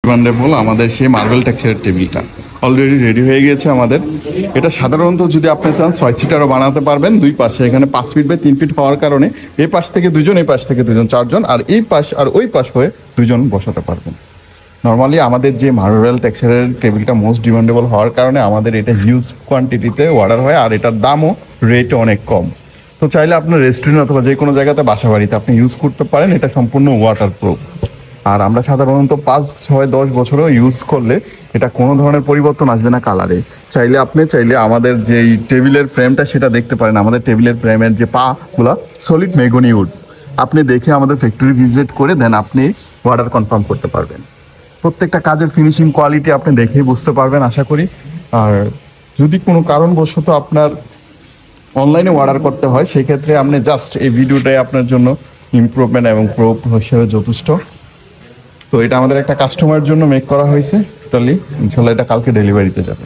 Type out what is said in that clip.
Demandable আমাদের সেই marble টেক্সচারের টেবিলটা অলরেডি রেডি হয়ে গিয়েছে আমাদের। এটা সাধারণত যদি আপনি চান 6 সিটারও বানাতে পারবেন। দুই পাশে এখানে 5 ফিট বাই 3 ফিট হওয়ার কারণে এই পাশ থেকে দুজন, এই পাশ থেকে দুজন, 4 জন, আর এই পাশ আর ওই পাশ হয়ে 2 জন বসাতে পারবেন। নর্মালি আমাদের যে মার্বেল টেক্সচারের টেবিলটা মোস্ট ডিমান্ডেবল হওয়ার কারণে আমাদের এটা হিউজ কোয়ান্টিটিতে অর্ডার হয়, আর এটার দামও রেটও অনেক কম। তো চাইলে আপনার রেস্টুরেন্ট অথবা যে কোনো জায়গাতে বাসা বাড়িতে আপনি ইউজ করতে পারেন। এটা সম্পূর্ণ ওয়াটার প্রুফ, আর আমরা সাধারণত 5, 6, 10 বছরও ইউজ করলে এটা কোনো ধরনের পরিবর্তন আসবে না কালারে। চাইলে আমাদের যেই টেবিলের ফ্রেমটা সেটা দেখতে পারেন। আমাদের টেবিলের ফ্রেমের যে পাগুলা সলিড মেহগনি উড, আপনি দেখে আমাদের ফ্যাক্টরি ভিজিট করে দেন আপনি অর্ডার কনফার্ম করতে পারবেন। প্রত্যেকটা কাজের ফিনিশিং কোয়ালিটি আপনি দেখেই বুঝতে পারবেন আশা করি। আর যদি কোনো কারণবশত আপনার অনলাইনে অর্ডার করতে হয় সেক্ষেত্রে আপনি জাস্ট এই ভিডিওটাই আপনার জন্য ইমপ্রুভমেন্ট এবং প্রুফ হিসেবে যথেষ্ট। তো এটা আমাদের একটা কাস্টমারের জন্য মেক করা হয়েছে টোটালি। ইনশাল্লাহ এটা কালকে ডেলিভারিতে যাবে।